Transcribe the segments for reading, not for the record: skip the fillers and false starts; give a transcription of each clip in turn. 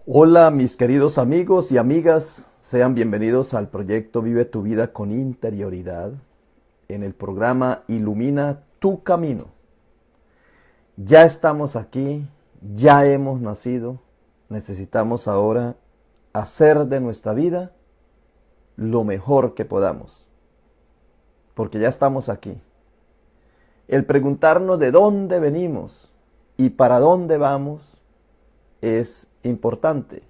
Hola mis queridos amigos y amigas, sean bienvenidos al proyecto Vive tu vida con interioridad en el programa Ilumina tu camino. Ya estamos aquí, ya hemos nacido, necesitamos ahora hacer de nuestra vida lo mejor que podamos, porque ya estamos aquí. El preguntarnos de dónde venimos y para dónde vamos es importante.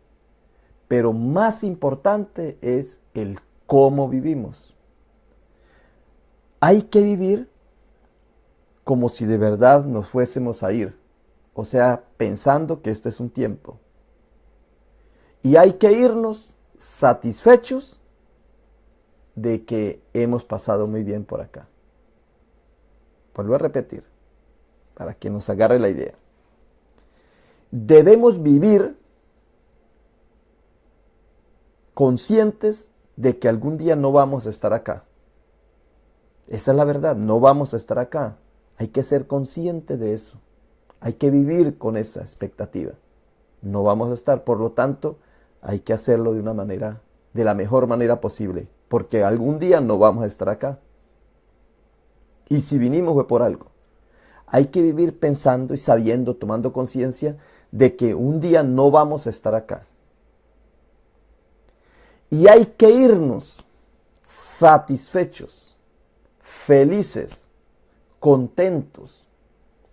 Pero más importante es el cómo vivimos. Hay que vivir como si de verdad nos fuésemos a ir. O sea, pensando que este es un tiempo. Y hay que irnos satisfechos de que hemos pasado muy bien por acá. Vuelvo a repetir, para que nos agarre la idea. Debemos vivir conscientes de que algún día no vamos a estar acá. Esa es la verdad, no vamos a estar acá. Hay que ser consciente de eso. Hay que vivir con esa expectativa. No vamos a estar, por lo tanto, hay que hacerlo de una manera, de la mejor manera posible, porque algún día no vamos a estar acá. Y si vinimos fue por algo. Hay que vivir pensando y sabiendo, tomando conciencia de que un día no vamos a estar acá. Y hay que irnos satisfechos, felices, contentos,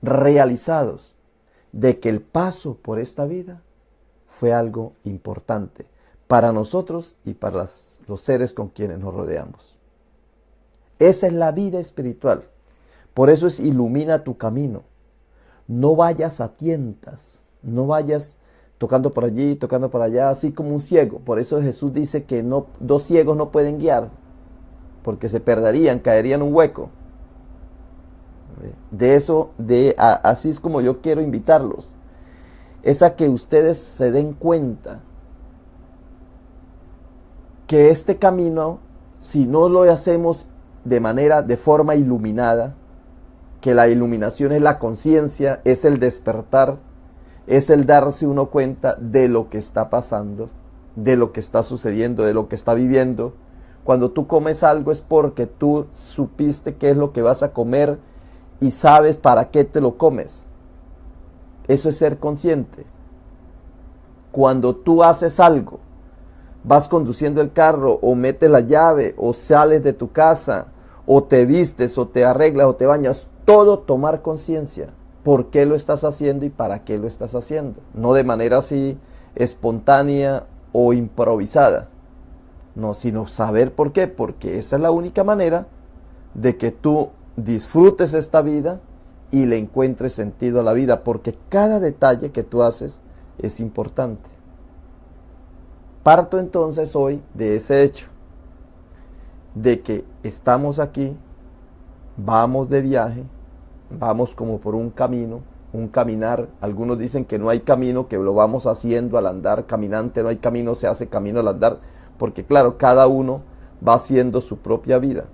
realizados de que el paso por esta vida fue algo importante para nosotros y para los seres con quienes nos rodeamos. Esa es la vida espiritual. Por eso es ilumina tu camino. No vayas a tientas, no vayas tocando por allí, tocando por allá, así como un ciego. Por eso Jesús dice que dos ciegos no pueden guiar, porque se perderían, caerían en un hueco. Así es como yo quiero invitarlos. Es a que ustedes se den cuenta que este camino, si no lo hacemos de forma iluminada, que la iluminación es la conciencia, es el despertar, es el darse uno cuenta de lo que está pasando, de lo que está sucediendo, de lo que está viviendo. Cuando tú comes algo es porque tú supiste qué es lo que vas a comer y sabes para qué te lo comes. Eso es ser consciente. Cuando tú haces algo, vas conduciendo el carro o metes la llave o sales de tu casa o te vistes o te arreglas o te bañas, todo tomar conciencia. ¿Por qué lo estás haciendo y para qué lo estás haciendo? No de manera así espontánea o improvisada. No, sino saber por qué. Porque esa es la única manera de que tú disfrutes esta vida y le encuentres sentido a la vida. Porque cada detalle que tú haces es importante. Parto entonces hoy de ese hecho. De que estamos aquí, vamos de viaje, vamos como por un camino, un caminar. Algunos dicen que no hay camino, que lo vamos haciendo al andar. Caminante no hay camino, se hace camino al andar. Porque claro, cada uno va haciendo su propia vida.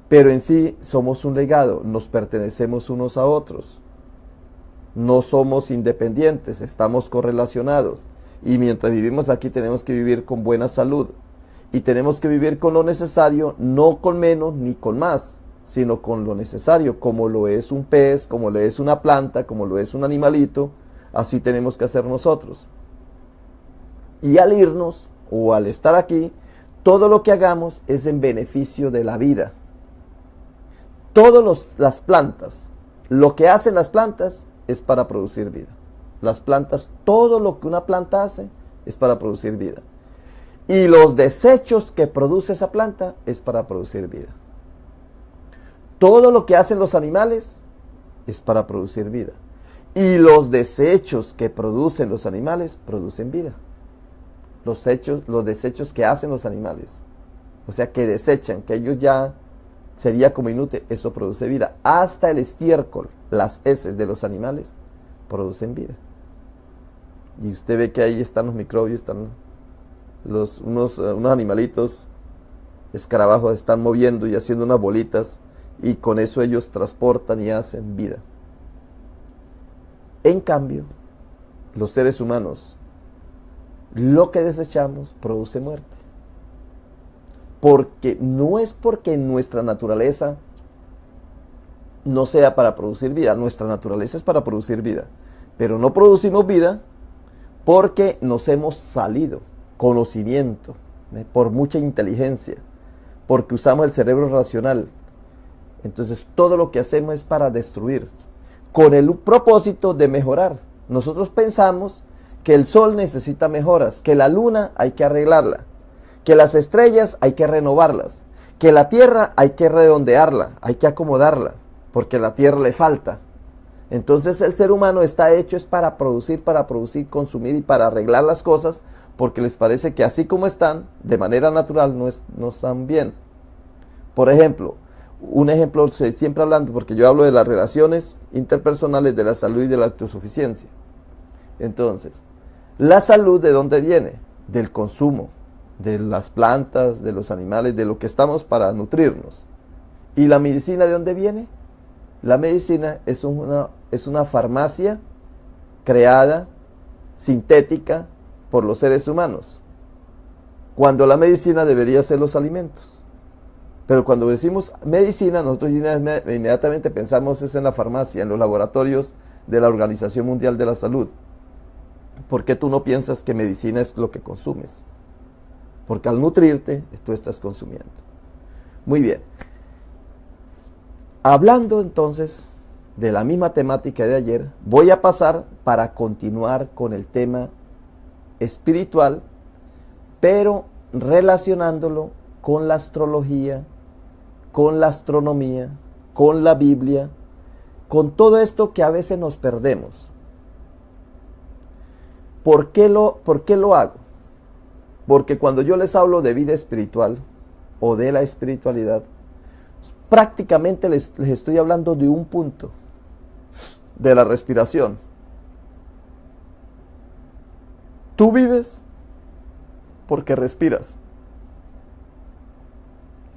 Pero en sí somos un legado, nos pertenecemos unos a otros. No somos independientes, estamos correlacionados. Y mientras vivimos aquí tenemos que vivir con buena salud. Y tenemos que vivir con lo necesario, no con menos ni con más, sino con lo necesario, como lo es un pez, como lo es una planta, como lo es un animalito. Así tenemos que hacer nosotros. Y al irnos o al estar aquí, todo lo que hagamos es en beneficio de la vida. Todas las plantas, lo que hacen las plantas es para producir vida. Las plantas, todo lo que una planta hace es para producir vida. Y los desechos que produce esa planta es para producir vida. Todo lo que hacen los animales es para producir vida. Y los desechos que producen los animales producen vida. Los desechos que hacen los animales. O sea, que desechan, que ellos ya sería como inútil, eso produce vida. Hasta el estiércol, las heces de los animales, producen vida. Y usted ve que ahí están los microbios, están unos animalitos, escarabajos, están moviendo y haciendo unas bolitas, y con eso ellos transportan y hacen vida. En cambio, los seres humanos, lo que desechamos produce muerte. Porque no es porque nuestra naturaleza no sea para producir vida. Nuestra naturaleza es para producir vida. Pero no producimos vida porque nos hemos salido conocimiento, por mucha inteligencia, porque usamos el cerebro racional. Entonces todo lo que hacemos es para destruir, con el propósito de mejorar. Nosotros pensamos que el sol necesita mejoras, que la luna hay que arreglarla, que las estrellas hay que renovarlas, que la tierra hay que redondearla, hay que acomodarla, porque a la tierra le falta. Entonces el ser humano está hecho es para producir, consumir y para arreglar las cosas, porque les parece que así como están, de manera natural, no están bien. Por ejemplo, un ejemplo, siempre hablando, porque yo hablo de las relaciones interpersonales, de la salud y de la autosuficiencia. Entonces, la salud, ¿de dónde viene? Del consumo, de las plantas, de los animales, de lo que estamos para nutrirnos. ¿Y la medicina de dónde viene? La medicina es una farmacia creada, sintética, por los seres humanos, cuando la medicina debería ser los alimentos. Pero cuando decimos medicina, nosotros inmediatamente pensamos es en la farmacia, en los laboratorios de la Organización Mundial de la Salud. ¿Por qué tú no piensas que medicina es lo que consumes? Porque al nutrirte, tú estás consumiendo. Muy bien. Hablando entonces de la misma temática de ayer, voy a pasar para continuar con el tema espiritual, pero relacionándolo con la astrología, con la astronomía, con la Biblia, con todo esto que a veces nos perdemos. ¿Por qué lo hago? Porque cuando yo les hablo de vida espiritual o de la espiritualidad, prácticamente les estoy hablando de un punto, de la respiración. Tú vives porque respiras.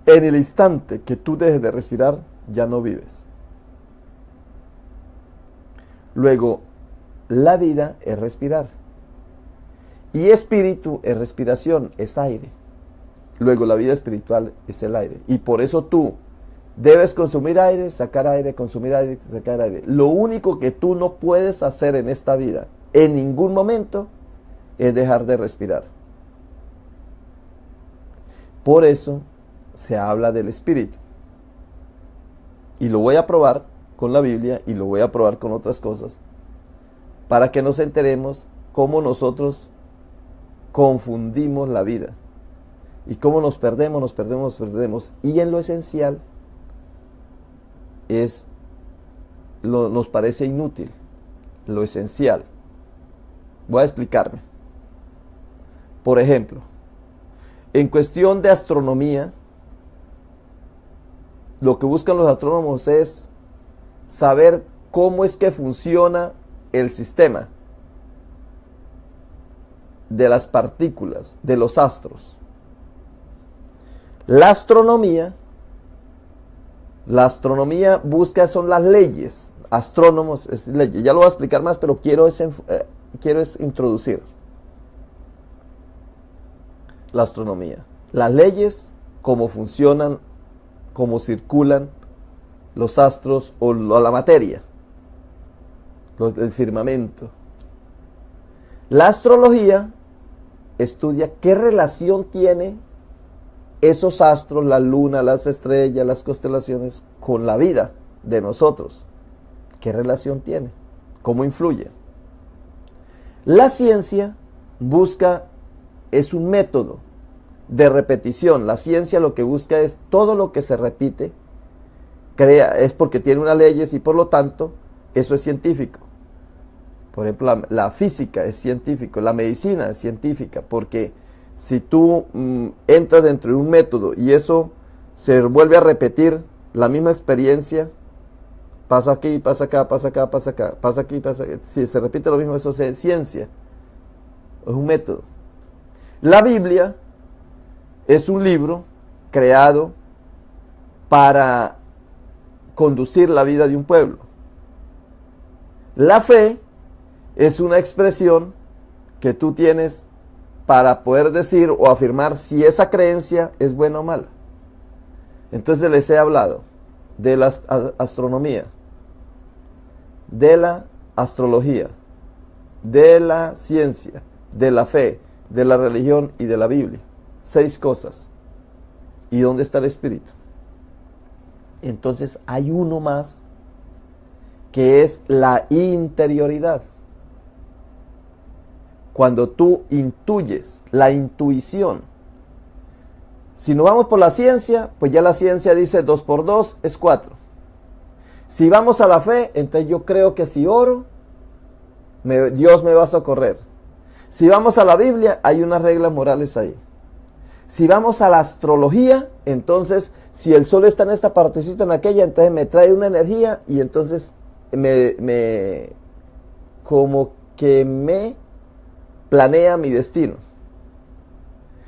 En el instante que tú dejes de respirar, ya no vives. Luego, la vida es respirar. Y espíritu es respiración, es aire. Luego, la vida espiritual es el aire. Y por eso tú debes consumir aire, sacar aire, consumir aire, sacar aire. Lo único que tú no puedes hacer en esta vida, en ningún momento, es dejar de respirar. Por eso se habla del espíritu. Y lo voy a probar con la Biblia y lo voy a probar con otras cosas, para que nos enteremos cómo nosotros confundimos la vida y cómo nos perdemos. Y en lo esencial nos parece inútil, lo esencial. Voy a explicarme. Por ejemplo, en cuestión de astronomía, lo que buscan los astrónomos es saber cómo es que funciona el sistema de las partículas, de los astros. La astronomía busca, son las leyes. Astrónomos es leyes. Ya lo voy a explicar más, pero quiero introducir la astronomía. Las leyes, cómo funcionan, cómo circulan los astros o la materia, el firmamento. La astrología estudia qué relación tiene esos astros, la luna, las estrellas, las constelaciones, con la vida de nosotros. ¿Qué relación tiene? ¿Cómo influye? La ciencia es un método de repetición. La ciencia lo que busca es todo lo que se repite, es porque tiene unas leyes y por lo tanto eso es científico. Por ejemplo, la física es científico, la medicina es científica, porque si tú entras dentro de un método y eso se vuelve a repetir, la misma experiencia, pasa aquí, pasa acá, pasa acá, pasa acá, pasa aquí, pasa acá. Si se repite lo mismo, eso es ciencia, es un método. La Biblia es un libro creado para conducir la vida de un pueblo. La fe es una expresión que tú tienes para poder decir o afirmar si esa creencia es buena o mala. Entonces les he hablado de la astronomía, de la astrología, de la ciencia, de la fe, de la religión y de la Biblia. 6 cosas. ¿Y dónde está el espíritu? Entonces hay uno más, que es la interioridad. Cuando tú intuyes, la intuición. Si nos vamos por la ciencia, pues ya la ciencia dice 2 por 2 es 4. Si vamos a la fe, entonces yo creo que si oro, Dios me va a socorrer. Si vamos a la Biblia, hay unas reglas morales ahí. Si vamos a la astrología, entonces si el sol está en esta partecita, en aquella, entonces me trae una energía y entonces como que me planea mi destino.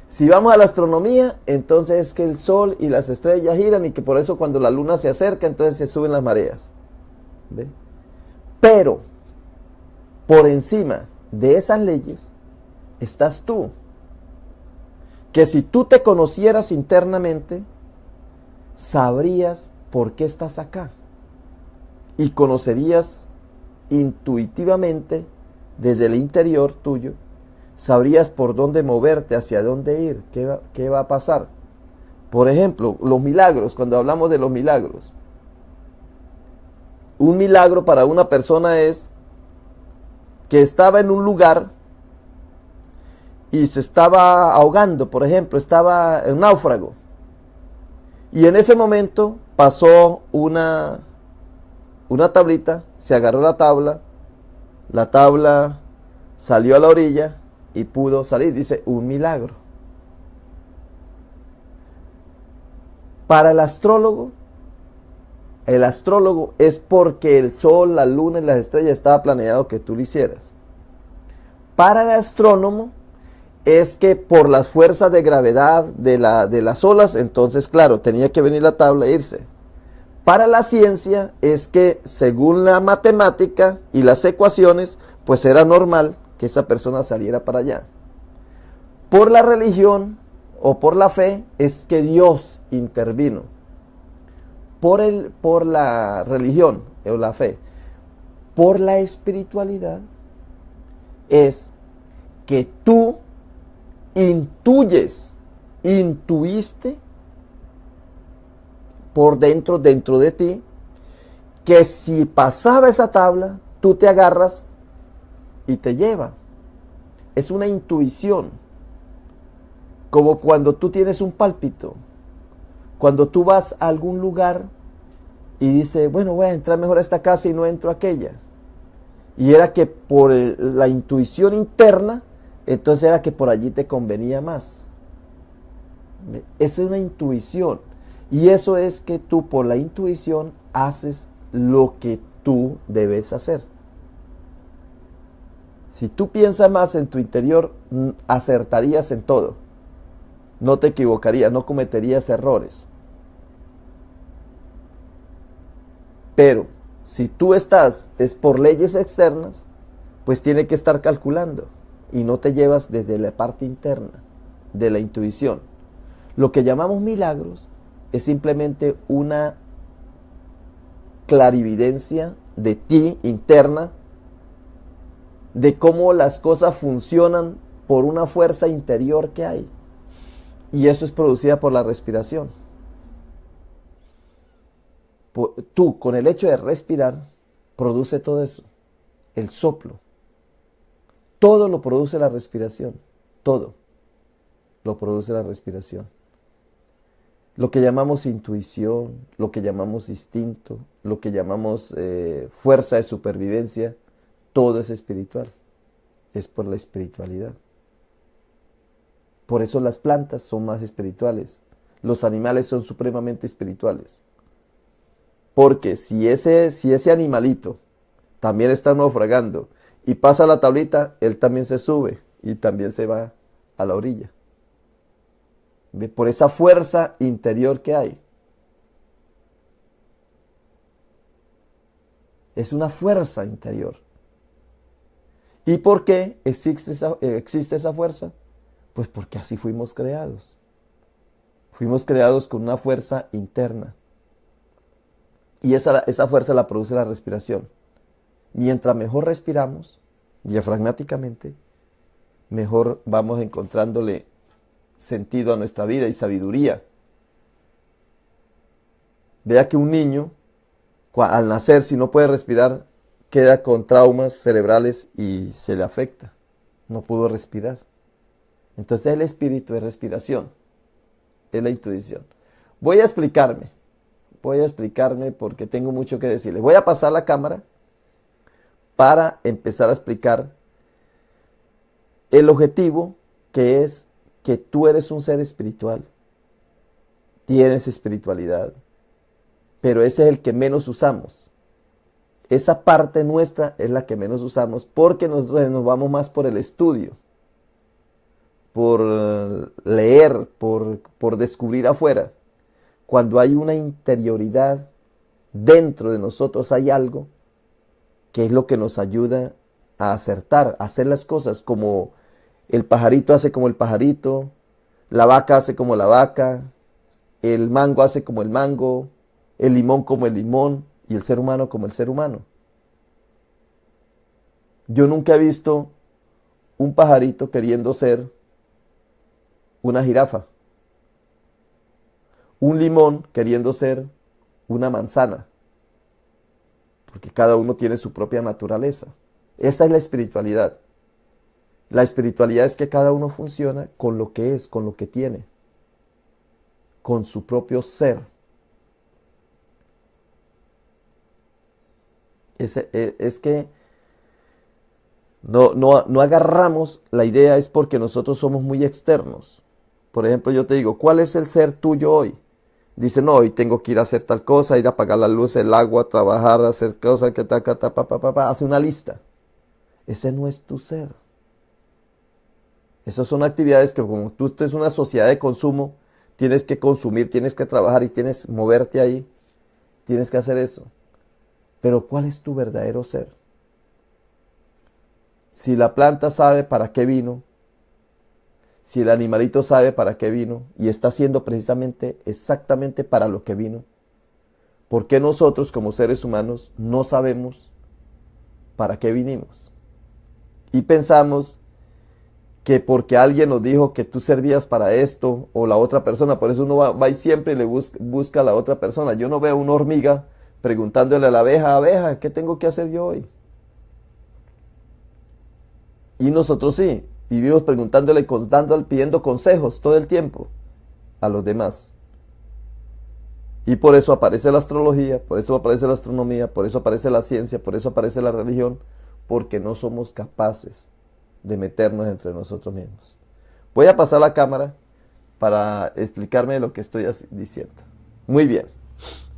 Si vamos a la astronomía, entonces es que el sol y las estrellas giran y que por eso cuando la luna se acerca, entonces se suben las mareas. ¿Ve? Pero por encima de esas leyes estás tú. Que si tú te conocieras internamente, sabrías por qué estás acá. Y conocerías intuitivamente desde el interior tuyo, sabrías por dónde moverte, hacia dónde ir, qué va a pasar. Por ejemplo, los milagros, cuando hablamos de los milagros. Un milagro para una persona es que estaba en un lugar y se estaba ahogando, por ejemplo, estaba en un náufrago. Y en ese momento pasó una tablita, se agarró la tabla salió a la orilla y pudo salir. Dice, un milagro. Para el astrólogo es porque el sol, la luna y las estrellas estaba planeado que tú lo hicieras. Para el astrónomo es que por las fuerzas de gravedad de las olas, entonces claro, tenía que venir la tabla e irse. Para la ciencia es que según la matemática y las ecuaciones, pues era normal que esa persona saliera para allá. Por la religión o por la fe es que Dios intervino. Por la religión o la fe. Por la espiritualidad es que tú intuiste por dentro de ti, que si pasaba esa tabla, tú te agarras y te lleva. Es una intuición. Como cuando tú tienes un pálpito. Cuando tú vas a algún lugar y dices, bueno, voy a entrar mejor a esta casa y no entro a aquella. Y era que por la intuición interna, entonces era que por allí te convenía más. Esa es una intuición. Y eso es que tú por la intuición haces lo que tú debes hacer. Si tú piensas más en tu interior, acertarías en todo. No te equivocarías, no cometerías errores. Pero si tú es por leyes externas, pues tiene que estar calculando y no te llevas desde la parte interna de la intuición. Lo que llamamos milagros es simplemente una clarividencia de ti interna, de cómo las cosas funcionan por una fuerza interior que hay. Y eso es producida por la respiración. Tú, con el hecho de respirar, produce todo eso. El soplo. Todo lo produce la respiración. Todo lo produce la respiración. Lo que llamamos intuición, lo que llamamos instinto, lo que llamamos fuerza de supervivencia, todo es espiritual. Es por la espiritualidad. Por eso las plantas son más espirituales. Los animales son supremamente espirituales. Porque si ese animalito también está naufragando y pasa la tablita, él también se sube y también se va a la orilla. Por esa fuerza interior que hay. Es una fuerza interior. ¿Y por qué existe esa fuerza? Pues porque así fuimos creados. Fuimos creados con una fuerza interna. Y esa fuerza la produce la respiración. Mientras mejor respiramos, diafragmáticamente, mejor vamos encontrándole sentido a nuestra vida y sabiduría. Vea que un niño, al nacer, si no puede respirar, queda con traumas cerebrales y se le afecta. No pudo respirar. Entonces el espíritu es respiración, es la intuición. Voy a explicarme porque tengo mucho que decirles. Voy a pasar la cámara para empezar a explicar el objetivo, que es que tú eres un ser espiritual, tienes espiritualidad, pero ese es el que menos usamos. Esa parte nuestra es la que menos usamos porque nosotros nos vamos más por el estudio, por leer, por descubrir afuera. Cuando hay una interioridad, dentro de nosotros hay algo que es lo que nos ayuda a acertar, a hacer las cosas como el pajarito hace como el pajarito, la vaca hace como la vaca, el mango hace como el mango, el limón como el limón y el ser humano como el ser humano. Yo nunca he visto un pajarito queriendo ser una jirafa, un limón queriendo ser una manzana, porque cada uno tiene su propia naturaleza. Esa es la espiritualidad. La espiritualidad es que cada uno funciona con lo que es, con lo que tiene, con su propio ser. Es que no agarramos la idea, es porque nosotros somos muy externos. Por ejemplo, yo te digo, ¿cuál es el ser tuyo hoy? Dice, no, hoy tengo que ir a hacer tal cosa, ir a apagar la luz, el agua, trabajar, hacer cosas, que hace una lista. Ese no es tu ser. Esas son actividades que como tú estés en una sociedad de consumo, tienes que consumir, tienes que trabajar y tienes que moverte ahí. Tienes que hacer eso. Pero ¿cuál es tu verdadero ser? Si la planta sabe para qué vino, si el animalito sabe para qué vino y está haciendo precisamente, exactamente para lo que vino, ¿por qué nosotros como seres humanos no sabemos para qué vinimos? Y pensamos que porque alguien nos dijo que tú servías para esto o la otra persona, por eso uno va y siempre le busca a la otra persona. Yo no veo una hormiga preguntándole a la abeja, abeja, ¿qué tengo que hacer yo hoy? Y nosotros sí, vivimos preguntándole, pidiendo consejos todo el tiempo a los demás. Y por eso aparece la astrología, por eso aparece la astronomía, por eso aparece la ciencia, por eso aparece la religión, porque no somos capaces de meternos entre nosotros mismos. Voy a pasar la cámara para explicarme lo que estoy diciendo. Muy bien.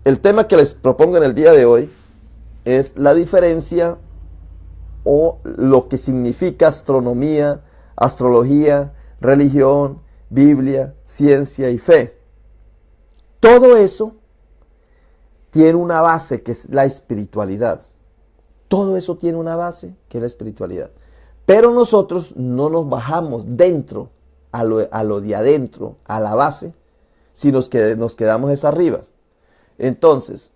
El tema que les propongo en el día de hoy es la diferencia o lo que significa astronomía, astrología, religión, Biblia, ciencia y fe. Todo eso tiene una base que es la espiritualidad. Todo eso tiene una base que es la espiritualidad. Pero nosotros no nos bajamos dentro, a lo de adentro, a la base, sino que nos quedamos es arriba. Entonces,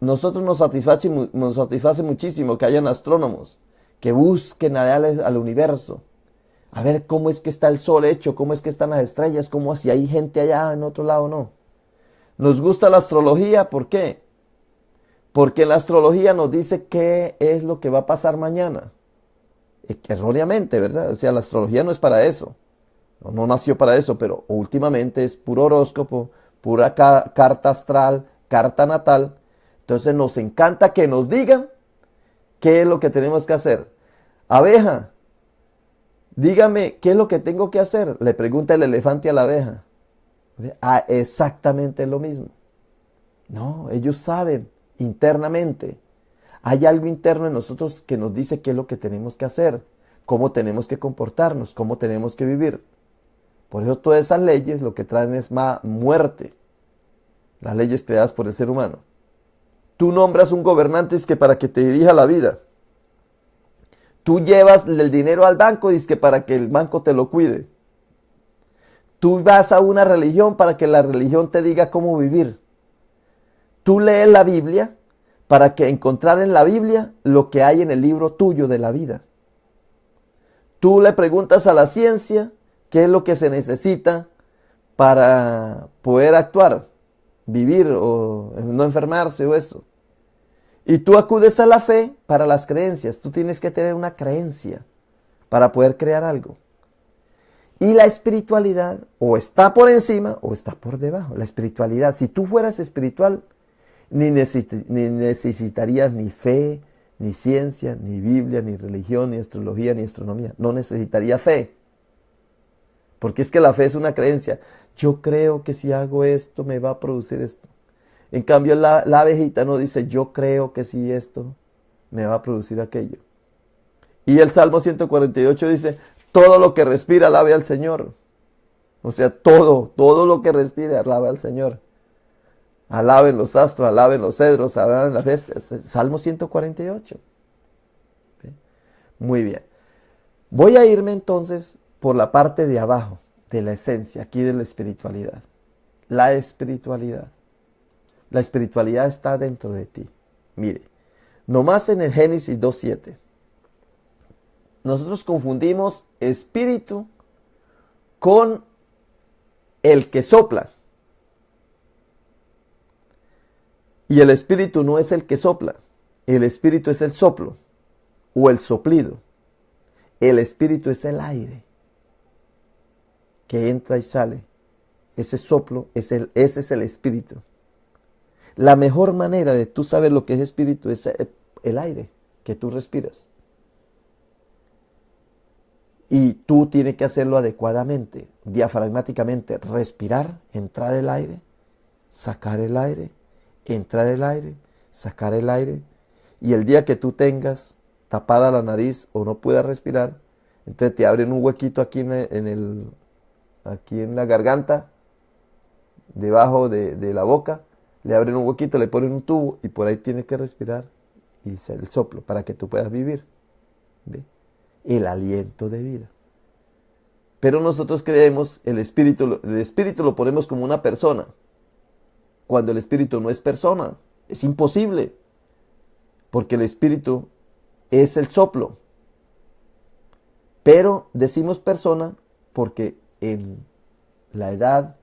nosotros nos satisface muchísimo que hayan astrónomos que busquen al universo, a ver cómo es que está el sol hecho, cómo es que están las estrellas, cómo si hay gente allá en otro lado o no. Nos gusta la astrología, ¿por qué? Porque la astrología nos dice qué es lo que va a pasar mañana. Erróneamente, ¿verdad? O sea, la astrología no es para eso. No nació para eso, pero últimamente es puro horóscopo, pura carta astral, carta natal. Entonces nos encanta que nos digan qué es lo que tenemos que hacer. Abeja, dígame qué es lo que tengo que hacer. Le pregunta el elefante a la abeja. Ah, exactamente lo mismo. No, ellos saben internamente. Hay algo interno en nosotros que nos dice qué es lo que tenemos que hacer, cómo tenemos que comportarnos, cómo tenemos que vivir. Por eso todas esas leyes lo que traen es muerte. Las leyes creadas por el ser humano. Tú nombras un gobernante es que para que te dirija la vida. Tú llevas el dinero al banco y es que para que el banco te lo cuide. Tú vas a una religión para que la religión te diga cómo vivir. Tú lees la Biblia para que encontrar en la Biblia lo que hay en el libro tuyo de la vida. Tú le preguntas a la ciencia qué es lo que se necesita para poder actuar, vivir o no enfermarse o eso. Y tú acudes a la fe para las creencias. Tú tienes que tener una creencia para poder crear algo. Y la espiritualidad o está por encima o está por debajo. La espiritualidad, si tú fueras espiritual, ni necesitarías ni fe, ni ciencia, ni Biblia, ni religión, ni astrología, ni astronomía. No necesitaría fe. Porque es que la fe es una creencia. Yo creo que si hago esto me va a producir esto. En cambio la abejita no dice yo creo que si esto me va a producir aquello. Y el Salmo 148 dice todo lo que respira alabe al Señor. O sea, todo lo que respire alabe al Señor. Alaben los astros, alaben los cedros, alaben las bestias. Salmo 148. ¿Sí? Muy bien. Voy a irme entonces por la parte de abajo, de la esencia, aquí de la espiritualidad. La espiritualidad. La espiritualidad está dentro de ti. Mire, nomás en el Génesis 2:7. Nosotros confundimos espíritu con el que sopla. Y el espíritu no es el que sopla. El espíritu es el soplo o el soplido. El espíritu es el aire que entra y sale. Ese soplo, ese es el espíritu. La mejor manera de tú saber lo que es espíritu es el aire que tú respiras. Y tú tienes que hacerlo adecuadamente, diafragmáticamente. Respirar, entrar el aire, sacar el aire, entrar el aire, sacar el aire. Y el día que tú tengas tapada la nariz o no puedas respirar, entonces te abren un huequito aquí aquí en la garganta, debajo de la boca. Le abren un huequito, le ponen un tubo y por ahí tienes que respirar y hacer el soplo para que tú puedas vivir. ¿Ve? El aliento de vida. Pero nosotros creemos el espíritu lo ponemos como una persona, cuando el espíritu no es persona. Es imposible, porque el espíritu es el soplo. Pero decimos persona porque en la edad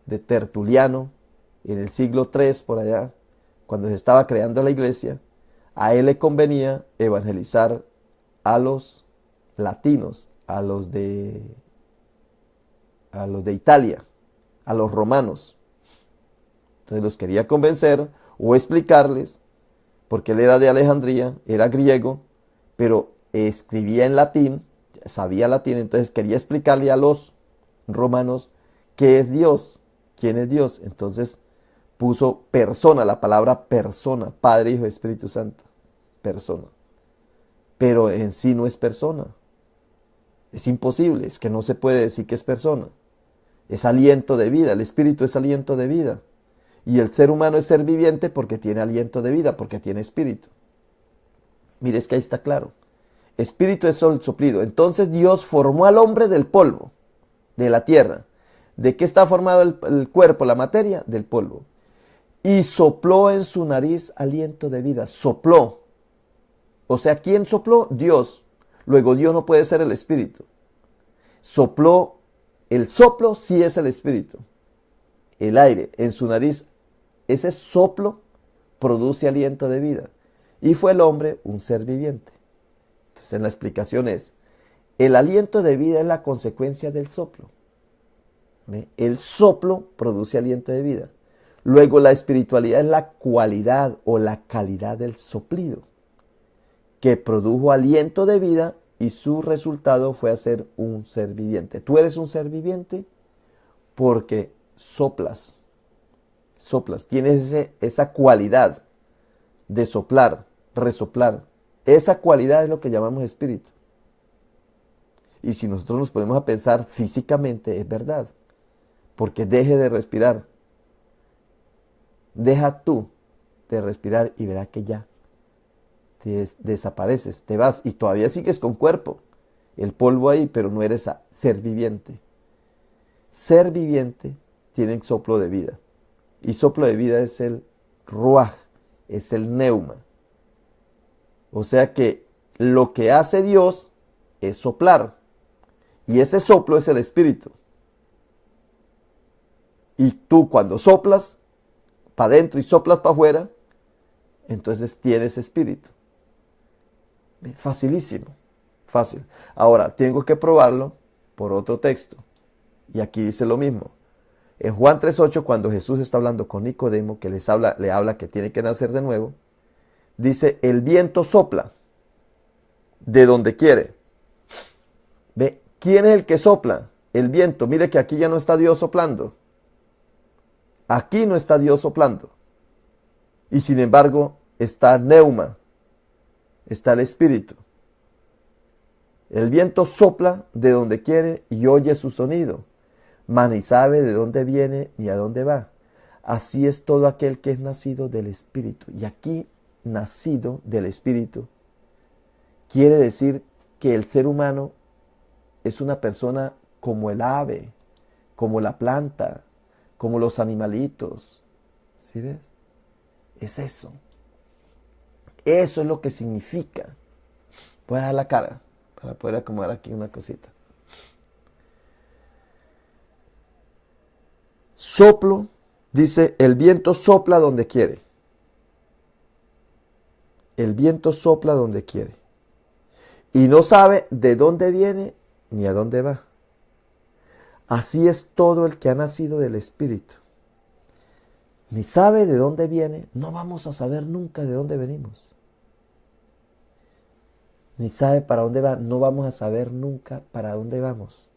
de Tertuliano, en el siglo III por allá, cuando se estaba creando la iglesia, a él le convenía evangelizar a los latinos, a los de Italia, a los romanos. Entonces los quería convencer o explicarles, porque él era de Alejandría, era griego, pero escribía en latín, sabía latín, entonces quería explicarle a los romanos qué es Dios, quién es Dios. Entonces puso persona, la palabra persona, Padre, Hijo y Espíritu Santo, persona. Pero en sí no es persona. Es imposible, es que no se puede decir que es persona. Es aliento de vida, el espíritu es aliento de vida. Y el ser humano es ser viviente porque tiene aliento de vida, porque tiene espíritu. Mire, es que ahí está claro. Espíritu es el soplido. Entonces Dios formó al hombre del polvo, de la tierra. ¿De qué está formado el cuerpo, la materia? Del polvo. Y sopló en su nariz aliento de vida. Sopló. O sea, ¿quién sopló? Dios. Luego Dios no puede ser el espíritu. Sopló. El soplo sí es el espíritu. El aire en su nariz, ese soplo produce aliento de vida. Y fue el hombre un ser viviente. Entonces la explicación es, el aliento de vida es la consecuencia del soplo. ¿Ve? El soplo produce aliento de vida. Luego la espiritualidad es la cualidad o la calidad del soplido, que produjo aliento de vida y su resultado fue ser un ser viviente. Tú eres un ser viviente porque soplas, tienes esa cualidad de soplar, resoplar. Esa cualidad es lo que llamamos espíritu. Y si nosotros nos ponemos a pensar físicamente, es verdad, porque deje de respirar. Deja tú de respirar y verá que ya desapareces, te vas y todavía sigues con cuerpo, el polvo ahí, pero no eres ser viviente. Ser viviente tiene soplo de vida. Y soplo de vida es el ruaj, es el neuma. O sea que lo que hace Dios es soplar. Y ese soplo es el espíritu. Y tú cuando soplas para adentro y soplas para afuera, entonces tienes espíritu. Facilísimo, fácil. Ahora, tengo que probarlo por otro texto. Y aquí dice lo mismo. En Juan 3:8, cuando Jesús está hablando con Nicodemo, que le habla que tiene que nacer de nuevo, dice, el viento sopla de donde quiere. ¿Ve? ¿Quién es el que sopla? El viento. Mire que aquí ya no está Dios soplando. Aquí no está Dios soplando. Y sin embargo, está neuma. Está el espíritu. El viento sopla de donde quiere y oye su sonido, mas ni sabe de dónde viene ni a dónde va. Así es todo aquel que es nacido del espíritu. Y aquí, nacido del espíritu, quiere decir que el ser humano es una persona como el ave, como la planta, como los animalitos. ¿Sí ves? Es eso. Eso es lo que significa. Voy a dar la cara para poder acomodar aquí una cosita. Soplo, dice, el viento sopla donde quiere. El viento sopla donde quiere. Y no sabe de dónde viene ni a dónde va. Así es todo el que ha nacido del Espíritu. Ni sabe de dónde viene, no vamos a saber nunca de dónde venimos. Ni sabe para dónde va, no vamos a saber nunca para dónde vamos.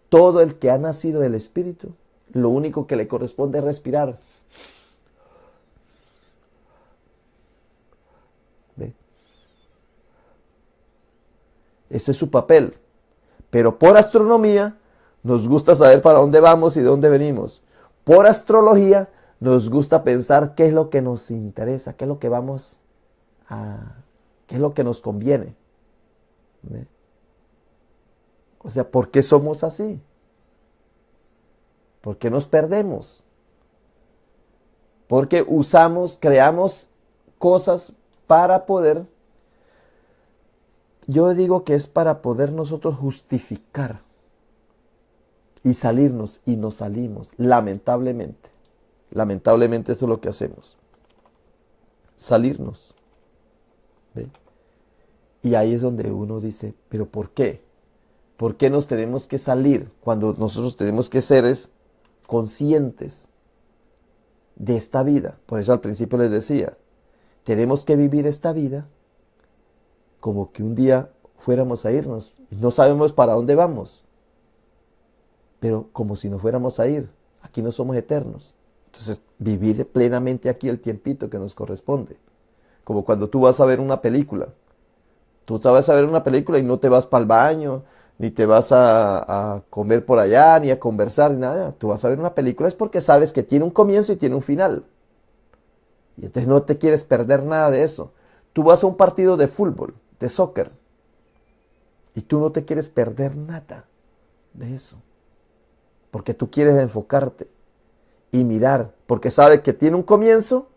Todo el que ha nacido del Espíritu, lo único que le corresponde es respirar. ¿Ve? Ese es su papel. Pero por astronomía nos gusta saber para dónde vamos y de dónde venimos. Por astrología nos gusta pensar qué es lo que nos interesa, qué es lo que vamos a... qué es lo que nos conviene. ¿Ve? O sea, ¿por qué somos así? ¿Por qué nos perdemos? Porque creamos cosas para poder, yo digo que es para poder nosotros justificar y salirnos, y nos salimos, lamentablemente. Lamentablemente eso es lo que hacemos. Salirnos. ¿Ve? Y ahí es donde uno dice, ¿pero por qué? ¿Por qué nos tenemos que salir cuando nosotros tenemos que ser conscientes de esta vida? Por eso al principio les decía, tenemos que vivir esta vida como que un día fuéramos a irnos. Y no sabemos para dónde vamos, pero como si nos fuéramos a ir. Aquí no somos eternos. Entonces, vivir plenamente aquí el tiempito que nos corresponde. Como cuando tú vas a ver una película. Tú vas a ver una película y no te vas para el baño, ni te vas a comer por allá, ni a conversar, ni nada. Tú vas a ver una película es porque sabes que tiene un comienzo y tiene un final. Y entonces no te quieres perder nada de eso. Tú vas a un partido de fútbol, de soccer, y tú no te quieres perder nada de eso. Porque tú quieres enfocarte y mirar, porque sabes que tiene un comienzo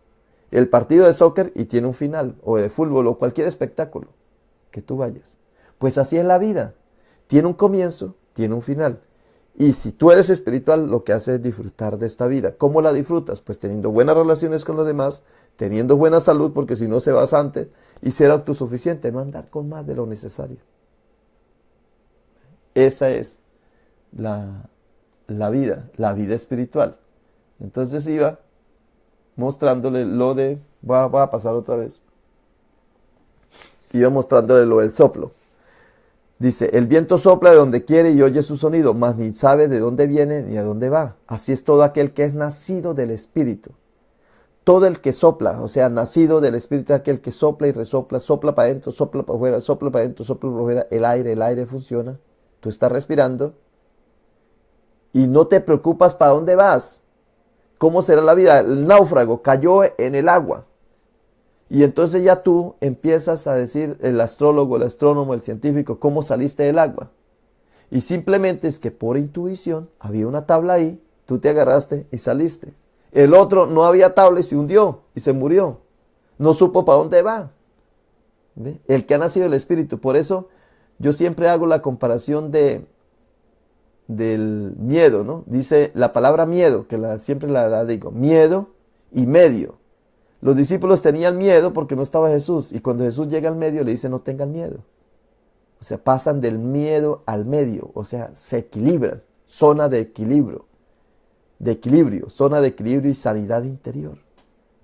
el partido de soccer y tiene un final, o de fútbol, o cualquier espectáculo que tú vayas. Pues así es la vida. Tiene un comienzo, tiene un final. Y si tú eres espiritual, lo que haces es disfrutar de esta vida. ¿Cómo la disfrutas? Pues teniendo buenas relaciones con los demás, teniendo buena salud, porque si no se vas antes, y ser autosuficiente, no andar con más de lo necesario. Esa es la vida espiritual. Entonces iba mostrándole lo de, voy a pasar otra vez, iba mostrándole lo del soplo. Dice, el viento sopla de donde quiere y oye su sonido, mas ni sabe de dónde viene ni a dónde va. Así es todo aquel que es nacido del Espíritu. Todo el que sopla, o sea, nacido del Espíritu, aquel que sopla y resopla, sopla para adentro, sopla para afuera, sopla para adentro, sopla para afuera, el aire funciona. Tú estás respirando y no te preocupas para dónde vas. ¿Cómo será la vida? El náufrago cayó en el agua Y entonces ya tú empiezas a decir, el astrólogo, el astrónomo, el científico, ¿cómo saliste del agua? Y simplemente es que por intuición había una tabla ahí, tú te agarraste y saliste. El otro no había tabla y se hundió y se murió. No supo para dónde va. ¿Ve? El que ha nacido del Espíritu. Por eso yo siempre hago la comparación del miedo, ¿no? Dice la palabra miedo, que siempre la digo, miedo y medio. Los discípulos tenían miedo porque no estaba Jesús. Y cuando Jesús llega al medio le dice no tengan miedo. O sea, pasan del miedo al medio. O sea, se equilibran. Zona de equilibrio. Zona de equilibrio y sanidad interior.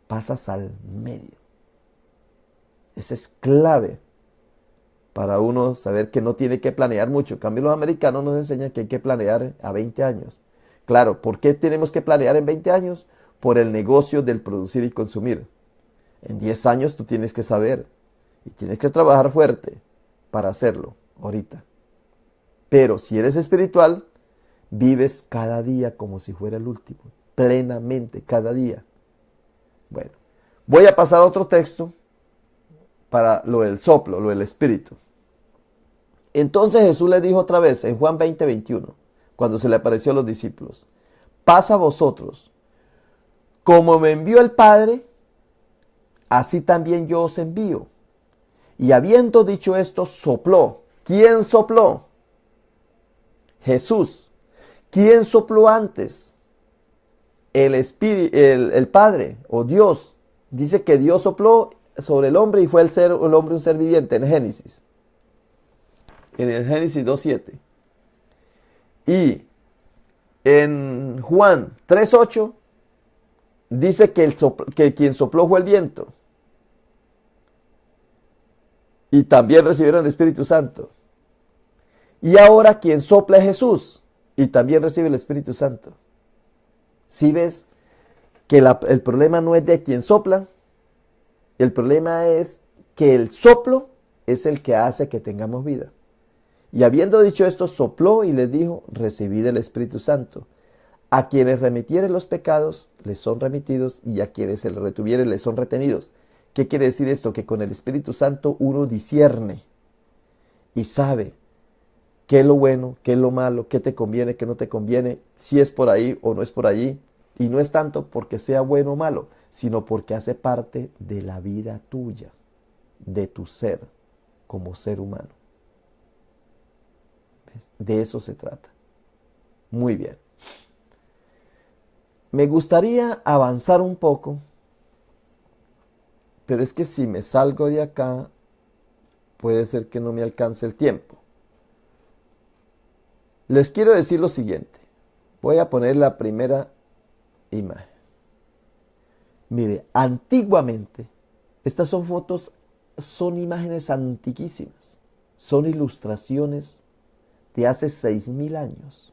Pasas al medio. Esa es clave para uno saber que no tiene que planear mucho. En cambio, los americanos nos enseñan que hay que planear a 20 años. Claro, ¿por qué tenemos que planear en 20 años? Por el negocio del producir y consumir. En 10 años tú tienes que saber y tienes que trabajar fuerte para hacerlo ahorita. Pero si eres espiritual, vives cada día como si fuera el último, plenamente cada día. Bueno, voy a pasar a otro texto para lo del soplo, lo del espíritu. Entonces Jesús le dijo otra vez en Juan 20:21, cuando se le apareció a los discípulos, pasa a vosotros, como me envió el Padre, así también yo os envío. Y habiendo dicho esto, sopló. ¿Quién sopló? Jesús. ¿Quién sopló antes? El Padre o Dios. Dice que Dios sopló sobre el hombre y fue el hombre un ser viviente en Génesis. En el Génesis 2:7. Y en Juan 3:8 dice que quien sopló fue el viento. Y también recibieron el Espíritu Santo. Y ahora quien sopla es Jesús. Y también recibe el Espíritu Santo. Si ves que el problema no es de quien sopla. El problema es que el soplo es el que hace que tengamos vida. Y habiendo dicho esto, sopló y les dijo, recibid el Espíritu Santo. A quienes remitieren los pecados, les son remitidos, y a quienes se les retuvieren, les son retenidos. ¿Qué quiere decir esto? Que con el Espíritu Santo uno discierne y sabe qué es lo bueno, qué es lo malo, qué te conviene, qué no te conviene, si es por ahí o no es por allí. Y no es tanto porque sea bueno o malo, sino porque hace parte de la vida tuya, de tu ser, como ser humano. ¿Ves? De eso se trata. Muy bien. Me gustaría avanzar un poco, pero es que si me salgo de acá, puede ser que no me alcance el tiempo. Les quiero decir lo siguiente. Voy a poner la primera imagen. Mire, antiguamente, estas son fotos, son imágenes antiquísimas. Son ilustraciones de hace 6.000 años.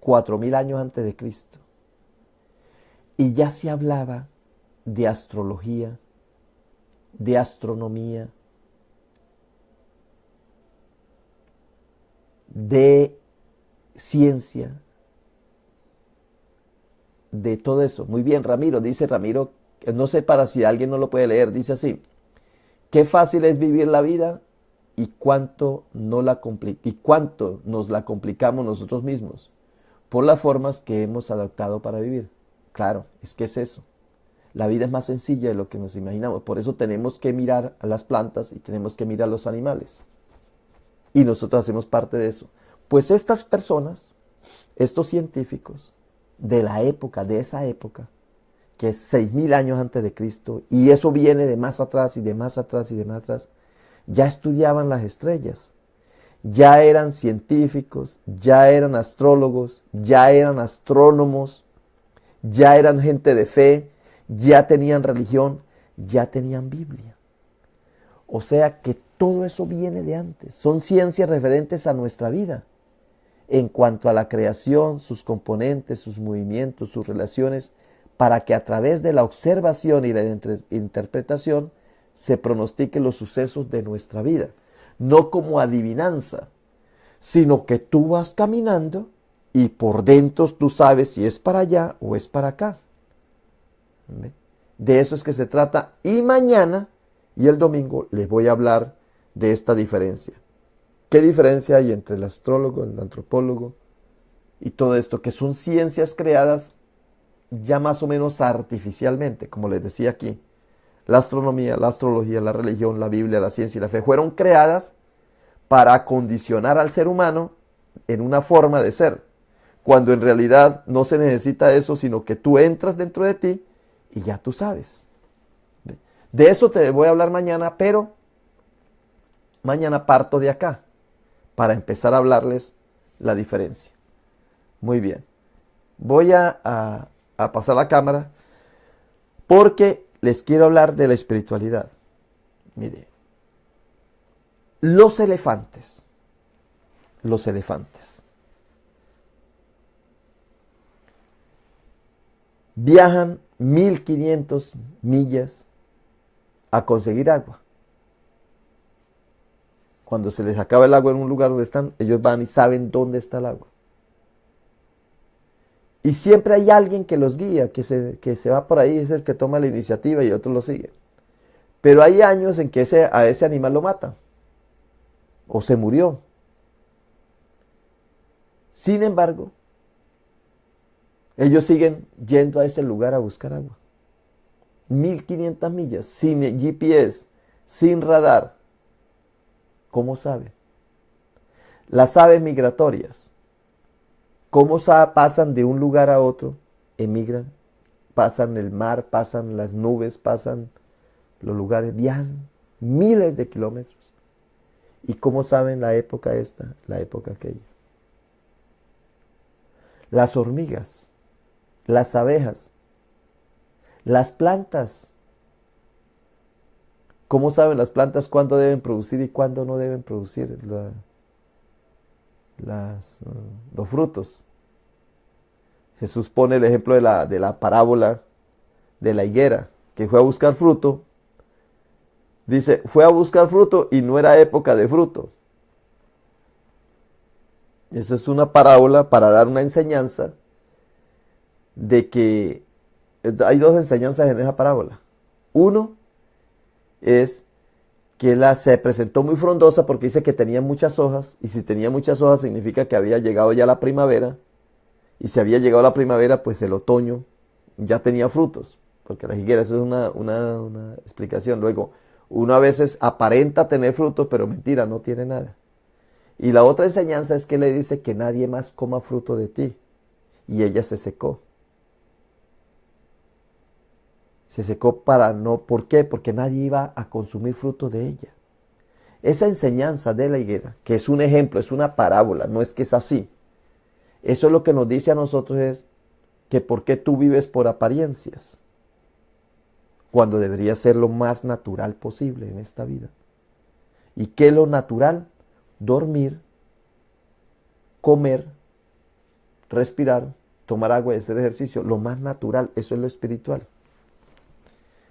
4.000 años antes de Cristo. Y ya se hablaba de astrología, de astronomía, de ciencia, de todo eso. Muy bien, Ramiro, dice Ramiro, no sé para si alguien no lo puede leer, dice así, qué fácil es vivir la vida y cuánto nos la complicamos nosotros mismos por las formas que hemos adoptado para vivir. Claro, es que es eso. La vida es más sencilla de lo que nos imaginamos. Por eso tenemos que mirar a las plantas y tenemos que mirar a los animales. Y nosotros hacemos parte de eso. Pues estas personas, estos científicos de la época, de esa época, que es 6.000 años antes de Cristo, y eso viene de más atrás y de más atrás y de más atrás, ya estudiaban las estrellas. Ya eran científicos, ya eran astrólogos, ya eran astrónomos, ya eran gente de fe, ya tenían religión, ya tenían Biblia. O sea que todo eso viene de antes. Son ciencias referentes a nuestra vida. En cuanto a la creación, sus componentes, sus movimientos, sus relaciones, para que a través de la observación y la interpretación se pronostiquen los sucesos de nuestra vida. No como adivinanza, sino que tú vas caminando y por dentro tú sabes si es para allá o es para acá. ¿Ve? De eso es que se trata. Y mañana y el domingo les voy a hablar de esta diferencia. ¿Qué diferencia hay entre el astrólogo, el antropólogo y todo esto? Que son ciencias creadas ya más o menos artificialmente, como les decía aquí. La astronomía, la astrología, la religión, la Biblia, la ciencia y la fe fueron creadas para acondicionar al ser humano en una forma de ser, cuando en realidad no se necesita eso, sino que tú entras dentro de ti y ya tú sabes. De eso te voy a hablar mañana, pero mañana parto de acá para empezar a hablarles la diferencia. Muy bien. Voy a pasar la cámara porque les quiero hablar de la espiritualidad. Mire, los elefantes viajan 1500 millas a conseguir agua. Cuando se les acaba el agua en un lugar donde están, ellos van y saben dónde está el agua. Y siempre hay alguien que los guía, que se va por ahí, es el que toma la iniciativa y otros lo siguen. Pero hay años en que a ese animal lo matan. O se murió. Sin embargo, ellos siguen yendo a ese lugar a buscar agua. 1500 millas, sin GPS, sin radar. ¿Cómo sabe? Las aves migratorias. ¿Cómo pasan de un lugar a otro? Emigran, pasan el mar, pasan las nubes, pasan los lugares, viajan miles de kilómetros. ¿Y cómo saben la época esta, la época aquella? Las hormigas, las abejas, las plantas. ¿Cómo saben las plantas cuándo deben producir y cuándo no deben producir los frutos? Jesús pone el ejemplo de la parábola de la higuera, que fue a buscar fruto. Dice, fue a buscar fruto y no era época de fruto. Eso es una parábola para dar una enseñanza de que hay dos enseñanzas en esa parábola. Uno es que se presentó muy frondosa porque dice que tenía muchas hojas, y si tenía muchas hojas significa que había llegado ya la primavera, y si había llegado la primavera, pues el otoño ya tenía frutos, porque las higueras, eso es una explicación. Luego, uno a veces aparenta tener frutos, pero mentira, no tiene nada. Y la otra enseñanza es que le dice que nadie más coma fruto de ti, y ella se secó. Se secó ¿por qué? Porque nadie iba a consumir fruto de ella. Esa enseñanza de la higuera, que es un ejemplo, es una parábola, no es que es así. Eso es lo que nos dice a nosotros, es que por qué tú vives por apariencias, cuando debería ser lo más natural posible en esta vida. ¿Y qué es lo natural? Dormir, comer, respirar, tomar agua y hacer ejercicio. Lo más natural, eso es lo espiritual.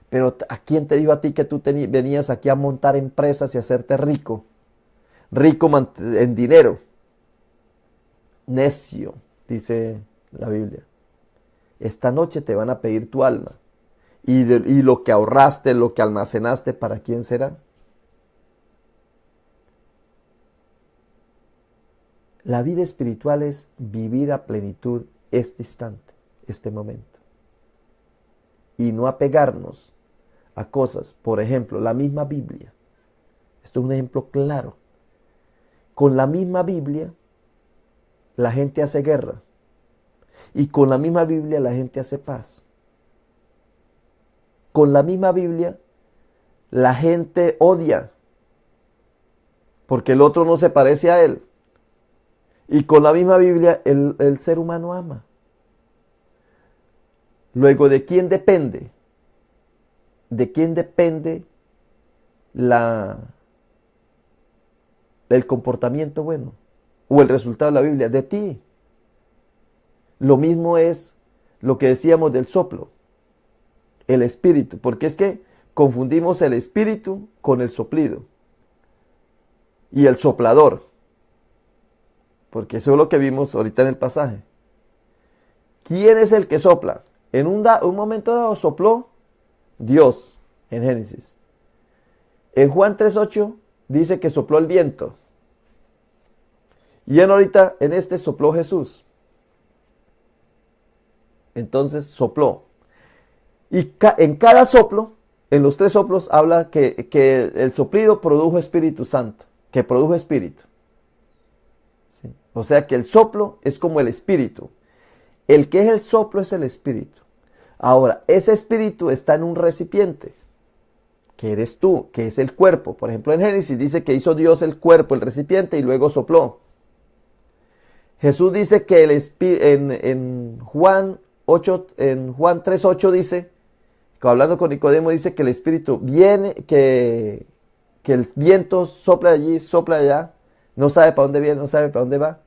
Pero ¿a quién te dijo a ti que tú venías aquí a montar empresas y hacerte rico? Rico en dinero. Necio, dice la Biblia. Esta noche te van a pedir tu alma. Y lo que ahorraste, lo que almacenaste, ¿para quién será? La vida espiritual es vivir a plenitud este instante, este momento. Y no apegarnos a cosas. Por ejemplo, la misma Biblia. Esto es un ejemplo claro. Con la misma Biblia, la gente hace guerra. Y con la misma Biblia, la gente hace paz. Con la misma Biblia, la gente odia. Porque el otro no se parece a él. Y con la misma Biblia, el ser humano ama. Luego, ¿de quién depende? ¿De quién depende el comportamiento bueno? O el resultado de la Biblia. De ti. Lo mismo es lo que decíamos del soplo. El espíritu. Porque es que confundimos el espíritu con el soplido. Y el soplador. Porque eso es lo que vimos ahorita en el pasaje. ¿Quién es el que sopla? En un momento dado sopló Dios en Génesis. En Juan 3:8 dice que sopló el viento. Y ahorita en este sopló Jesús. Entonces sopló. Y en cada soplo, en los 3 soplos, habla que el soplido produjo Espíritu Santo, que produjo Espíritu. ¿Sí? O sea que el soplo es como el Espíritu. El que es el soplo es el Espíritu. Ahora, ese Espíritu está en un recipiente, que eres tú, que es el cuerpo. Por ejemplo, en Génesis dice que hizo Dios el cuerpo, el recipiente, y luego sopló. Jesús dice que en Juan 3:8 dice, hablando con Nicodemo, dice que el Espíritu viene, que el viento sopla allí, sopla allá, no sabe para dónde viene, no sabe para dónde va,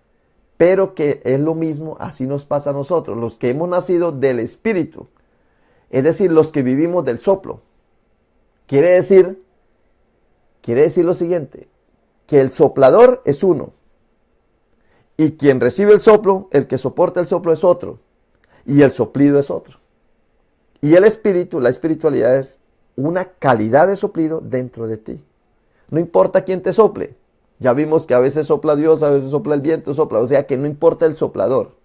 pero que es lo mismo, así nos pasa a nosotros, los que hemos nacido del Espíritu, es decir, los que vivimos del soplo. Quiere decir lo siguiente, que el soplador es uno, y quien recibe el soplo, el que soporta el soplo es otro, y el soplido es otro. Y el espíritu, la espiritualidad es una calidad de soplido dentro de ti. No importa quién te sople. Ya vimos que a veces sopla Dios, a veces sopla el viento, sopla. O sea que no importa el soplador.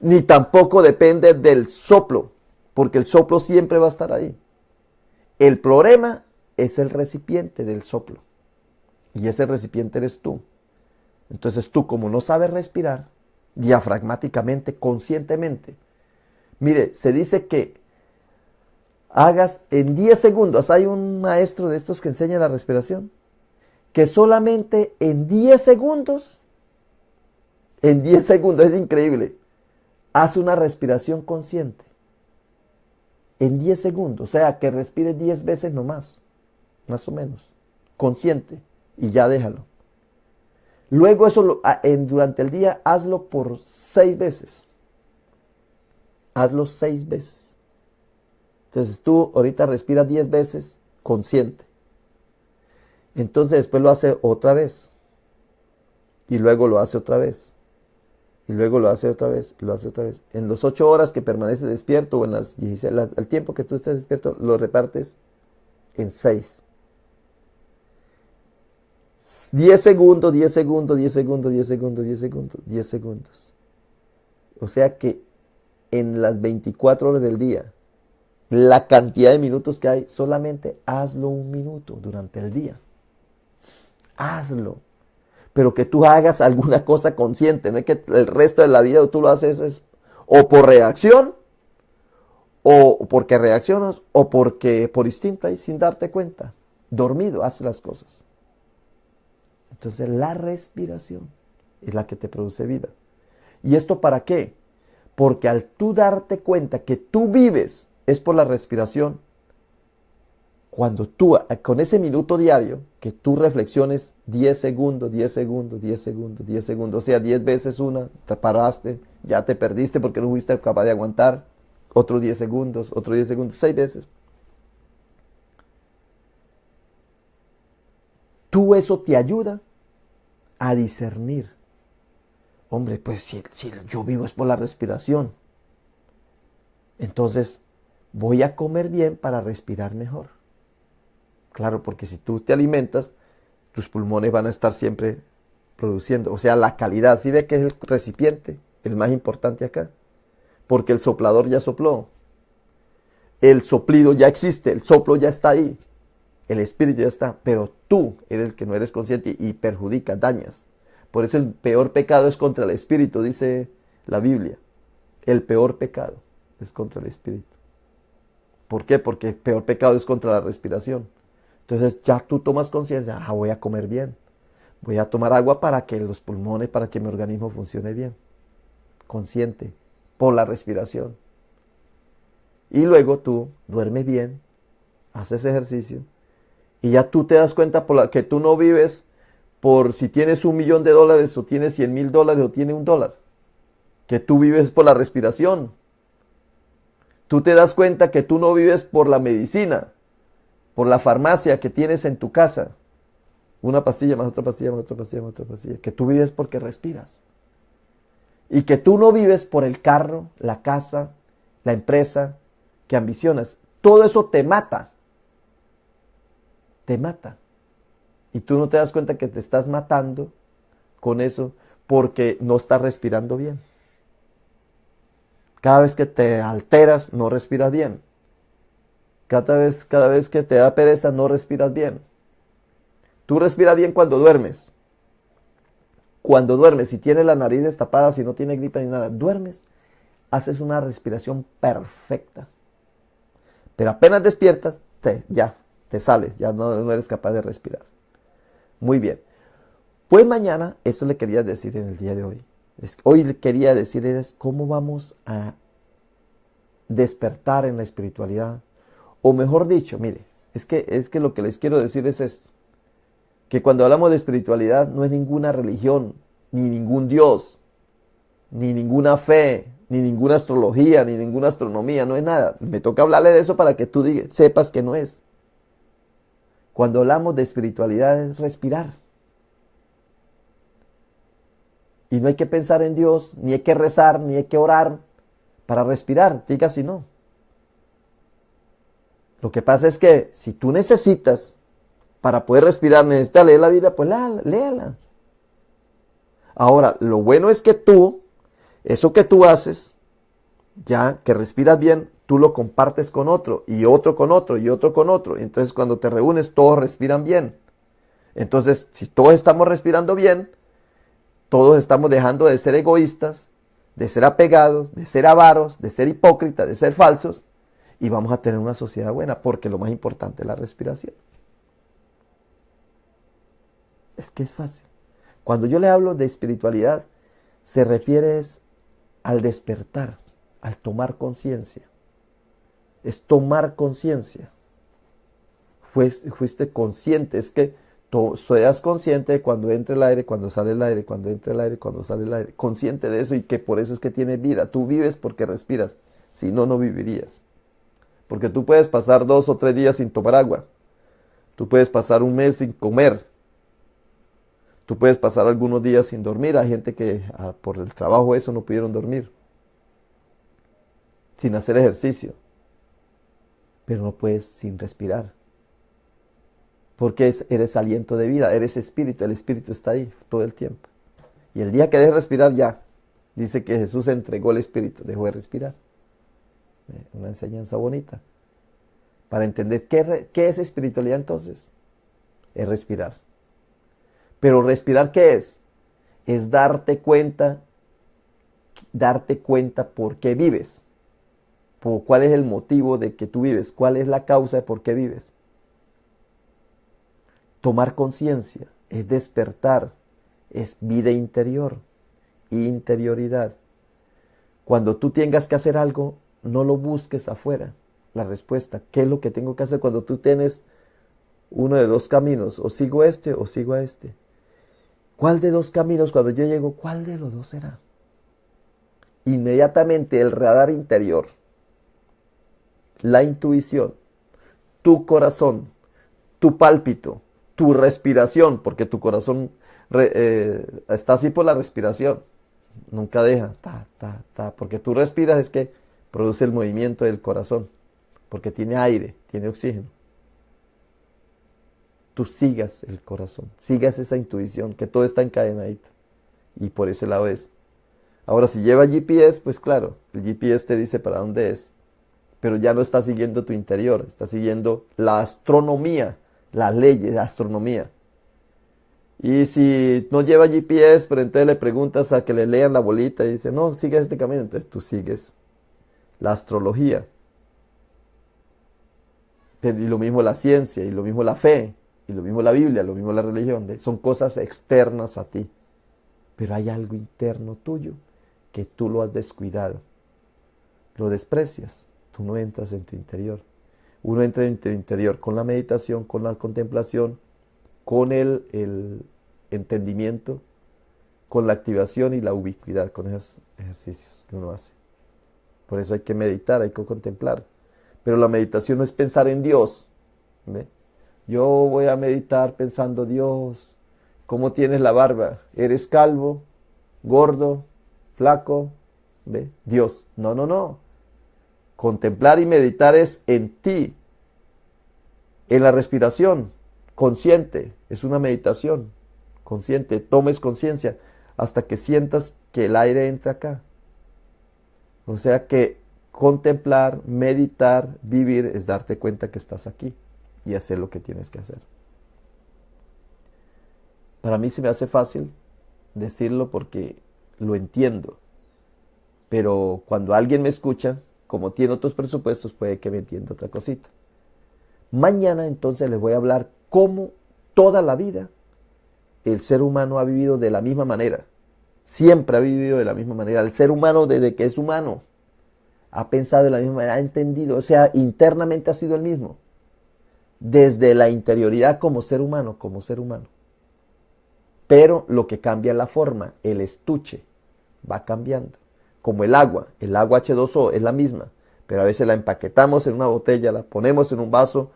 Ni tampoco depende del soplo, porque el soplo siempre va a estar ahí. El problema es el recipiente del soplo. Y ese recipiente eres tú. Entonces tú, como no sabes respirar, diafragmáticamente, conscientemente, mire, se dice que hagas en 10 segundos, hay un maestro de estos que enseña la respiración, que solamente en 10 segundos, es increíble, hace una respiración consciente. En 10 segundos, o sea, que respire 10 veces nomás, más o menos, consciente, y ya déjalo. Luego eso durante el día hazlo por 6 veces. Hazlo 6 veces. Entonces tú ahorita respiras 10 veces consciente. Entonces después lo hace otra vez. Y luego lo hace otra vez. Y luego lo hace otra vez. Y lo hace otra vez. En las 8 horas que permaneces despierto o en las 16, el tiempo que tú estés despierto, lo repartes en 6. 10 segundos, 10 segundos, 10 segundos, 10 segundos, 10 segundos, 10 segundos. O sea que en las 24 horas del día, la cantidad de minutos que hay, solamente hazlo 1 minuto durante el día. Hazlo. Pero que tú hagas alguna cosa consciente, no es que el resto de la vida tú lo haces o por reacción, o porque reaccionas, o porque por instinto ahí sin darte cuenta. Dormido, haces las cosas. Entonces la respiración es la que te produce vida. ¿Y esto para qué? Porque al tú darte cuenta que tú vives es por la respiración, cuando tú con ese minuto diario que tú reflexiones 10 segundos, 10 segundos, 10 segundos, 10 segundos, o sea, 10 veces una, te paraste, ya te perdiste porque no fuiste capaz de aguantar, otros 10 segundos, 6 veces. Tú eso te ayuda a discernir. Hombre, pues si yo vivo es por la respiración. Entonces, voy a comer bien para respirar mejor. Claro, porque si tú te alimentas, tus pulmones van a estar siempre produciendo. O sea, la calidad. ¿Sí ve que es el recipiente el más importante acá? Porque el soplador ya sopló. El soplido ya existe, el soplo ya está ahí. El espíritu ya está, pero tú eres el que no eres consciente y perjudicas, dañas. Por eso el peor pecado es contra el espíritu, dice la Biblia. El peor pecado es contra el espíritu. ¿Por qué? Porque el peor pecado es contra la respiración. Entonces ya tú tomas conciencia, voy a comer bien. Voy a tomar agua para que los pulmones, para que mi organismo funcione bien. Consciente, por la respiración. Y luego tú duermes bien, haces ejercicio. Y ya tú te das cuenta que tú no vives por si tienes $1,000,000 o tienes $100,000 o tienes $1. Que tú vives por la respiración. Tú te das cuenta que tú no vives por la medicina, por la farmacia que tienes en tu casa. Una pastilla más otra pastilla más otra pastilla más otra pastilla. Que tú vives porque respiras. Y que tú no vives por el carro, la casa, la empresa que ambicionas. todo eso te mata. Te mata. Y tú no te das cuenta que te estás matando con eso porque no estás respirando bien. Cada vez que te alteras, no respiras bien. Cada vez que te da pereza, no respiras bien. Tú respiras bien cuando duermes. Cuando duermes, si tienes la nariz destapada, si no tienes gripe ni nada, duermes, haces una respiración perfecta. Pero apenas despiertas, ya, te sales, ya no eres capaz de respirar. Muy bien. Pues mañana, eso le quería decir en el día de hoy. Hoy le quería decir cómo vamos a despertar en la espiritualidad. O mejor dicho, mire, es que lo que les quiero decir es esto. Que cuando hablamos de espiritualidad no es ninguna religión, ni ningún Dios, ni ninguna fe, ni ninguna astrología, ni ninguna astronomía, no es nada. Me toca hablarle de eso para que tú sepas que no es. Cuando hablamos de espiritualidad es respirar. Y no hay que pensar en Dios, ni hay que rezar, ni hay que orar para respirar, diga si no. Lo que pasa es que si tú necesitas, para poder respirar, necesitas leer la Biblia, pues léala. Ahora, lo bueno es que tú, eso que tú haces, ya que respiras bien, tú lo compartes con otro, y otro con otro, y otro con otro. Entonces, cuando te reúnes, todos respiran bien. Entonces, si todos estamos respirando bien, todos estamos dejando de ser egoístas, de ser apegados, de ser avaros, de ser hipócritas, de ser falsos, y vamos a tener una sociedad buena, porque lo más importante es la respiración. Es que es fácil. Cuando yo le hablo de espiritualidad, se refiere al despertar, al tomar conciencia. Es tomar conciencia. Fuiste consciente, es que seas consciente de cuando entra el aire, cuando sale el aire, cuando entra el aire, cuando sale el aire. Consciente de eso y que por eso es que tienes vida. Tú vives porque respiras, si no, no vivirías. Porque tú puedes pasar 2 o 3 días sin tomar agua. Tú puedes pasar un mes sin comer. Tú puedes pasar algunos días sin dormir. Hay gente que por el trabajo eso no pudieron dormir. Sin hacer ejercicio. Pero no puedes sin respirar. Porque eres aliento de vida, eres espíritu. El espíritu está ahí todo el tiempo. Y el día que dejes de respirar ya. Dice que Jesús entregó el espíritu, dejó de respirar. Una enseñanza bonita. Para entender qué es espiritualidad entonces. Es respirar. Pero respirar, ¿qué es? Es darte cuenta por qué vives. ¿Cuál es el motivo de que tú vives? ¿Cuál es la causa de por qué vives? Tomar conciencia es despertar, es vida interior, interioridad. Cuando tú tengas que hacer algo, no lo busques afuera. La respuesta, ¿qué es lo que tengo que hacer cuando tú tienes uno de 2 caminos? O sigo este o sigo a este. ¿Cuál de 2 caminos cuando yo llego, cuál de los 2 será? Inmediatamente el radar interior, la intuición, tu corazón, tu pálpito, tu respiración, porque tu corazón está así por la respiración, nunca deja, porque tú respiras es que produce el movimiento del corazón, porque tiene aire, tiene oxígeno. Tú sigas el corazón, sigas esa intuición, que todo está encadenadito, y por ese lado es. Ahora, si lleva GPS, pues claro, el GPS te dice para dónde es, pero ya no está siguiendo tu interior, está siguiendo la astronomía, las leyes de astronomía. Y si no lleva GPS, pero entonces le preguntas a que le lean la bolita y dice, no, sigue este camino, entonces tú sigues la astrología. Y lo mismo la ciencia, y lo mismo la fe, y lo mismo la Biblia, lo mismo la religión. Son cosas externas a ti. Pero hay algo interno tuyo que tú lo has descuidado. Lo desprecias. Tú no entras en tu interior. Uno entra en tu interior con la meditación, con la contemplación, con el entendimiento, con la activación y la ubicuidad, con esos ejercicios que uno hace. Por eso hay que meditar, hay que contemplar. Pero la meditación no es pensar en Dios. ¿Ve? Yo voy a meditar pensando, Dios, ¿cómo tienes la barba? ¿Eres calvo? ¿Gordo? ¿Flaco? ¿Ve? Dios. No. Contemplar y meditar es en ti, en la respiración, consciente, es una meditación, consciente, tomes conciencia hasta que sientas que el aire entra acá. O sea que contemplar, meditar, vivir es darte cuenta que estás aquí y hacer lo que tienes que hacer. Para mí se me hace fácil decirlo porque lo entiendo, pero cuando alguien me escucha, como tiene otros presupuestos, puede que me entienda otra cosita. Mañana entonces les voy a hablar cómo toda la vida el ser humano ha vivido de la misma manera. Siempre ha vivido de la misma manera. El ser humano desde que es humano ha pensado de la misma manera, ha entendido, o sea, internamente ha sido el mismo. Desde la interioridad como ser humano, Pero lo que cambia es la forma, el estuche va cambiando. Como el agua H2O es la misma, pero a veces la empaquetamos en una botella, la ponemos en un vaso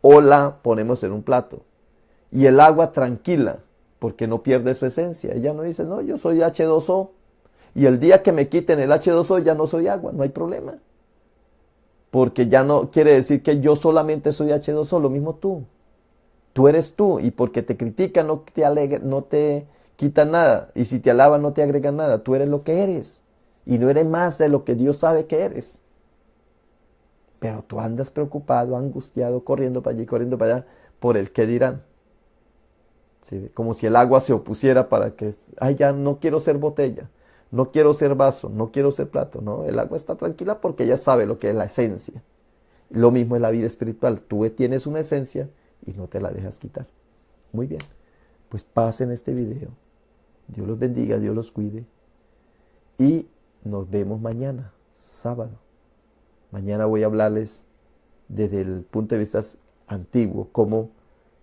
o la ponemos en un plato. Y el agua tranquila, porque no pierde su esencia. Ella no dice, no, yo soy H2O. Y el día que me quiten el H2O ya no soy agua, no hay problema. Porque ya no quiere decir que yo solamente soy H2O, lo mismo tú. Tú eres tú y porque te critican no te quitan nada. Y si te alaban no te agregan nada. Tú eres lo que eres. Y no eres más de lo que Dios sabe que eres. Pero tú andas preocupado, angustiado, corriendo para allí, corriendo para allá, por el qué dirán. ¿Sí? Como si el agua se opusiera para que, ay, ya no quiero ser botella, no quiero ser vaso, no quiero ser plato. No, el agua está tranquila porque ella sabe lo que es la esencia. Lo mismo es la vida espiritual. Tú tienes una esencia y no te la dejas quitar. Muy bien, pues pasen este video. Dios los bendiga, Dios los cuide. Y nos vemos mañana, sábado. Mañana voy a hablarles desde el punto de vista antiguo, cómo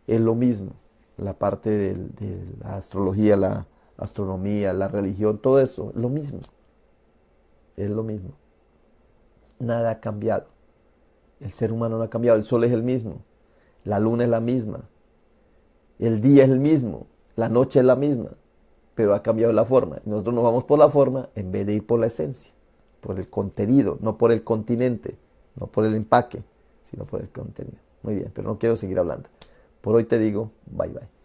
es lo mismo. La parte de la astrología, la astronomía, la religión, todo eso, lo mismo. Es lo mismo. Nada ha cambiado. El ser humano no ha cambiado. El sol es el mismo. La luna es la misma. El día es el mismo. La noche es la misma. Pero ha cambiado la forma. Nosotros nos vamos por la forma en vez de ir por la esencia. Por el contenido, no por el continente, no por el empaque, sino por el contenido. Muy bien, pero no quiero seguir hablando. Por hoy te digo, bye bye.